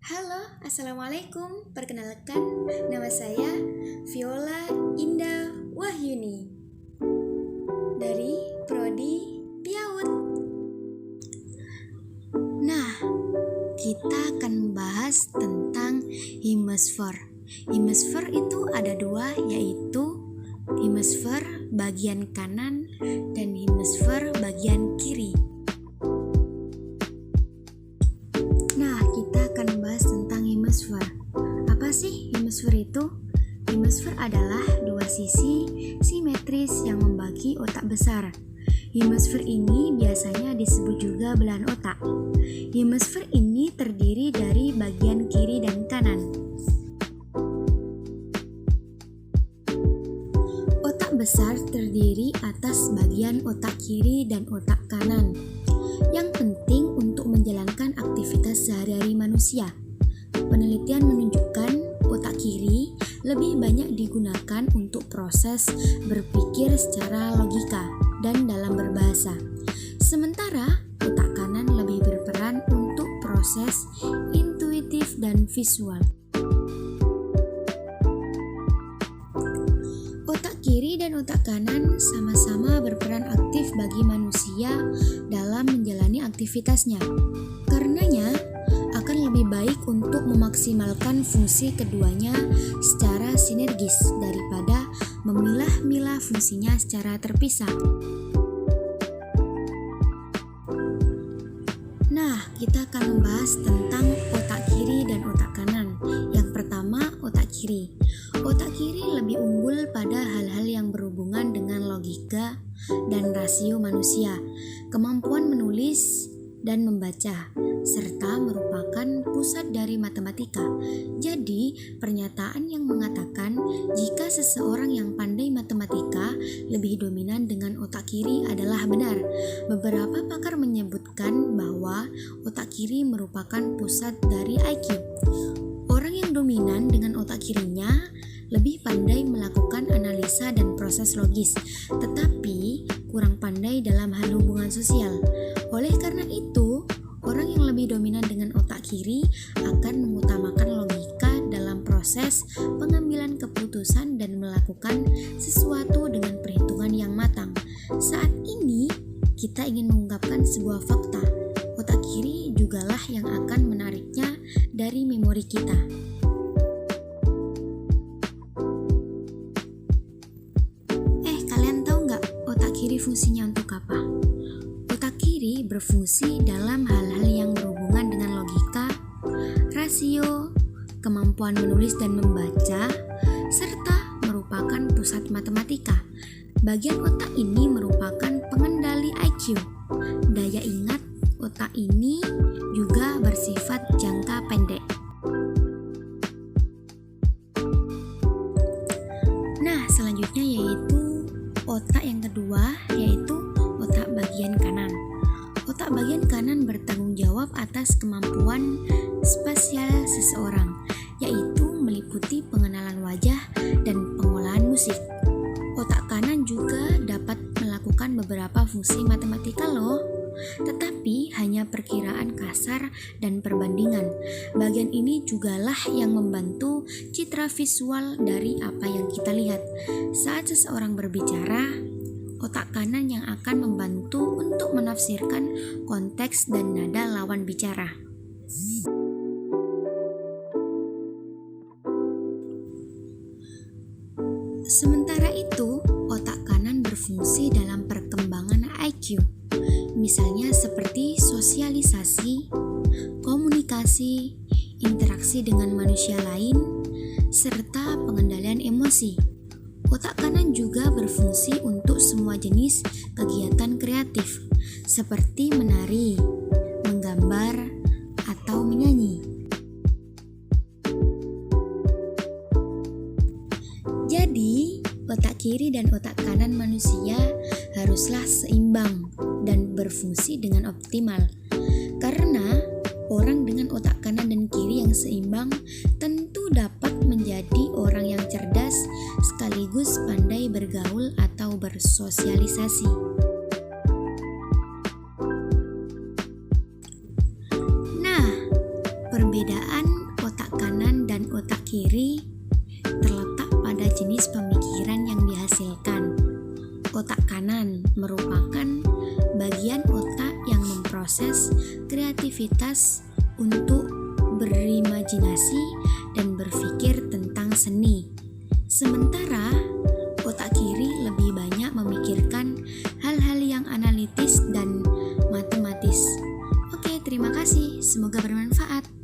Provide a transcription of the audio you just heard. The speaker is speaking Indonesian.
Halo, Assalamualaikum. Perkenalkan, nama saya Viola Indah Wahyuni dari Prodi PIAUD. Nah, kita akan membahas tentang hemisfer. Hemisfer itu ada dua, yaitu hemisfer bagian kanan dan hemisfer bagian kiri. Hemisfer. Apa sih hemisfer itu? Hemisfer adalah dua sisi simetris yang membagi otak besar. Hemisfer ini biasanya disebut juga belahan otak. Hemisfer ini terdiri dari bagian kiri dan kanan. Otak besar terdiri atas bagian otak kiri dan otak kanan, yang penting untuk menjalankan aktivitas sehari-hari manusia. Penelitian menunjukkan otak kiri lebih banyak digunakan untuk proses berpikir secara logika dan dalam berbahasa. Sementara otak kanan lebih berperan untuk proses intuitif dan visual. Otak kiri dan otak kanan sama-sama berperan aktif bagi manusia dalam menjalani aktivitasnya. Karenanya, akan lebih baik untuk memaksimalkan fungsi keduanya secara sinergis daripada memilah-milah fungsinya secara terpisah. Nah, kita akan membahas tentang otak kiri dan otak kanan. Yang pertama, otak kiri. Otak kiri lebih unggul pada hal-hal yang berhubungan dengan logika dan rasio manusia, kemampuan menulis dan membaca, serta merupakan pusat dari matematika. Jadi, pernyataan yang mengatakan jika seseorang yang pandai matematika lebih dominan dengan otak kiri adalah benar. Beberapa pakar menyebutkan bahwa otak kiri merupakan pusat dari IQ. Orang yang dominan dengan otak kirinya lebih pandai melakukan analisa dan proses logis, tetapi kurang pandai dalam hal hubungan sosial. Oleh karena itu, orang yang lebih dominan dengan otak kiri akan mengutamakan logika dalam proses pengambilan keputusan dan melakukan sesuatu dengan perhitungan yang matang. Saat ini, kita ingin mengungkapkan sebuah fakta. Otak kiri jugalah yang akan menariknya dari memori kita. Kalian tahu nggak otak kiri fungsinya untuk apa? Otak kiri berfungsi dalam hal-hal yang berhubungan dengan logika, rasio, kemampuan menulis dan membaca, serta merupakan pusat matematika. Bagian otak ini merupakan pengendali IQ. Daya ingat otak ini juga bersifat jangka pendek. Nah, selanjutnya yaitu otak yang kedua, yaitu otak bagian kanan. Otak bagian kanan bertanggung jawab atas kemampuan spasial seseorang, yaitu meliputi pengenalan wajah dan pengolahan musik. Otak kanan juga dapat melakukan beberapa fungsi matematika loh, tetapi hanya perkiraan kasar dan perbandingan. Bagian ini jugalah yang membantu citra visual dari apa yang kita lihat. Saat seseorang berbicara, otak kanan yang akan membantu untuk menafsirkan konteks dan nada lawan bicara. Sementara itu, otak kanan berfungsi dalam perkembangan IQ. Misalnya seperti sosialisasi, komunikasi, interaksi dengan manusia lain, serta pengendalian emosi. Otak kanan juga berfungsi untuk semua jenis kegiatan kreatif, seperti menari, menggambar, atau menyanyi. Jadi, otak kiri dan otak kanan manusia haruslah seimbang dan berfungsi dengan optimal. Karena orang dengan otak kanan dan kiri yang seimbang tentu dapat menjadi orang yang cerdas sekaligus pandai bergaul atau bersosialisasi. Nah, perbedaan kiri terletak pada jenis pemikiran yang dihasilkan. Otak kanan merupakan bagian otak yang memproses kreativitas untuk berimajinasi dan berpikir tentang seni. Sementara otak kiri lebih banyak memikirkan hal-hal yang analitis dan matematis. Oke, terima kasih. Semoga bermanfaat.